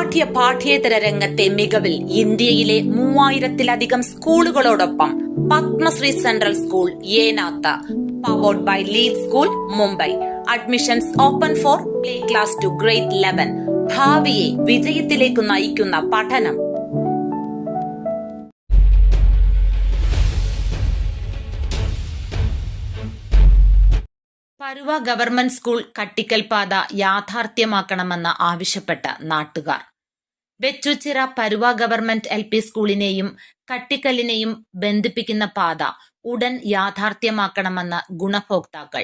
ബഹുപാഠ്യ പാഠ്യേതര രംഗത്തെ മികവിൽ ഇന്ത്യയിലെ 3000-ലധികം സ്കൂളുകളോടൊപ്പം Padmashree Central School Enath powered by Lead School Mumbai. Admissions open for play class to grade 11. ഭാവിയെ വിജയത്തിലേക്ക് നയിക്കുന്ന പഠനം. പരുവ ഗവൺമെന്റ് സ്കൂൾ കട്ടിക്കൽ പാത യാഥാർത്ഥ്യമാക്കണമെന്ന് ആവശ്യപ്പെട്ട നാട്ടുകാർ. വെച്ചുച്ചിറ പരുവ ഗവൺമെന്റ് LP സ്കൂളിനെയും കട്ടിക്കലിനെയും ബന്ധിപ്പിക്കുന്ന പാത ഉടൻ യാഥാർത്ഥ്യമാക്കണമെന്ന് ഗുണഭോക്താക്കൾ.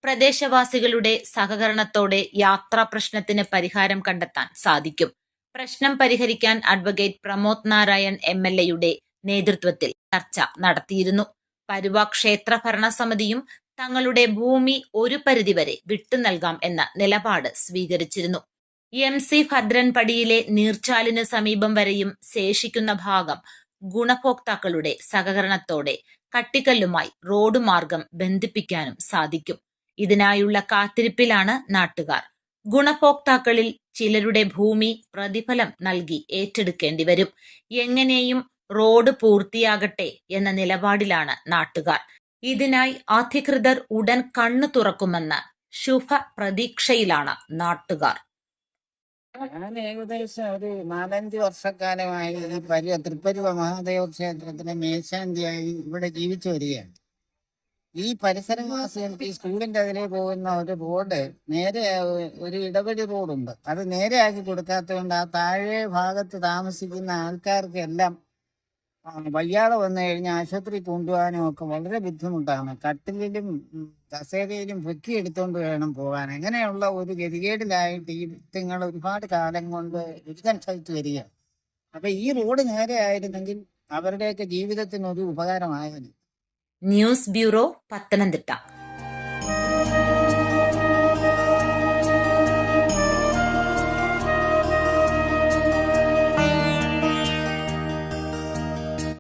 പ്രദേശവാസികളുടെ സഹകരണത്തോടെ യാത്രാ പ്രശ്നത്തിന് പരിഹാരം കണ്ടെത്താൻ സാധിക്കും. പ്രശ്നം പരിഹരിക്കാൻ അഡ്വക്കേറ്റ് പ്രമോദ് നാരായൺ MLA നേതൃത്വത്തിൽ ചർച്ച നടത്തിയിരുന്നു. പരുവ ക്ഷേത്ര ഭരണസമിതിയും തങ്ങളുടെ ഭൂമി ഒരു പരിധിവരെ വിട്ടുനൽകാം എന്ന നിലപാട് സ്വീകരിച്ചിരുന്നു. MC ഭദ്രൻപടിയിലെ നീർച്ചാലിന് സമീപം വരെയും ശേഷിക്കുന്ന ഭാഗം ഗുണഭോക്താക്കളുടെ സഹകരണത്തോടെ കട്ടിക്കല്ലുമായി റോഡ് മാർഗം ബന്ധിപ്പിക്കാനും സാധിക്കും. ഇതിനായുള്ള കാത്തിരിപ്പിലാണ് നാട്ടുകാർ. ഗുണഭോക്താക്കളിൽ ചിലരുടെ ഭൂമി പ്രതിഫലം നൽകി ഏറ്റെടുക്കേണ്ടി വരും. എങ്ങനെയും റോഡ് പൂർത്തിയാകട്ടെ എന്ന നിലപാടിലാണ് നാട്ടുകാർ. ഇതിനായി അധികൃതർ ഉടൻ കണ്ണു തുറക്കുമെന്ന് ശുഭ പ്രതീക്ഷയിലാണ് നാട്ടുകാർ. ഞാൻ ഏകദേശം ഒരു 4-5 വർഷക്കാലമായി ഈ തൃപ്പരുവ മഹാദേവ ക്ഷേത്രത്തിലെ മേശാന്തിയായി ഇവിടെ ജീവിച്ചു വരികയാണ്. ഈ പരിസരവാസികൾക്ക് ഈ സ്കൂളിന്റെ അതിലേ പോകുന്ന ഒരു റോഡ് നേരെ ഒരു ഇടവഴി റോഡുണ്ട്, അത് നേരെയാക്കി കൊടുക്കാത്തതുകൊണ്ട് ആ താഴെ ഭാഗത്ത് താമസിക്കുന്ന ആൾക്കാർക്ക് എല്ലാം വയ്യാതെ വന്നു കഴിഞ്ഞാൽ ആശുപത്രി കൊണ്ടുപോകാനും ഒക്കെ വളരെ ബുദ്ധിമുട്ടാണ്. കട്ടിലും കസേരയിലും പൊക്കി എടുത്തുകൊണ്ട് വേണം പോകാൻ. അങ്ങനെയുള്ള ഒരു ഗതികേടിലായിട്ട് ഈ വ്യക്തികൾ ഒരുപാട് കാലം കൊണ്ട് ദുരിതം സഹിച്ചു വരികയാണ്. അപ്പൊ ഈ റോഡ് നേരെ ആയിരുന്നെങ്കിൽ അവരുടെയൊക്കെ ജീവിതത്തിന് ഒരു ഉപകാരമായേനെ. News bureau, Pathanamthitta.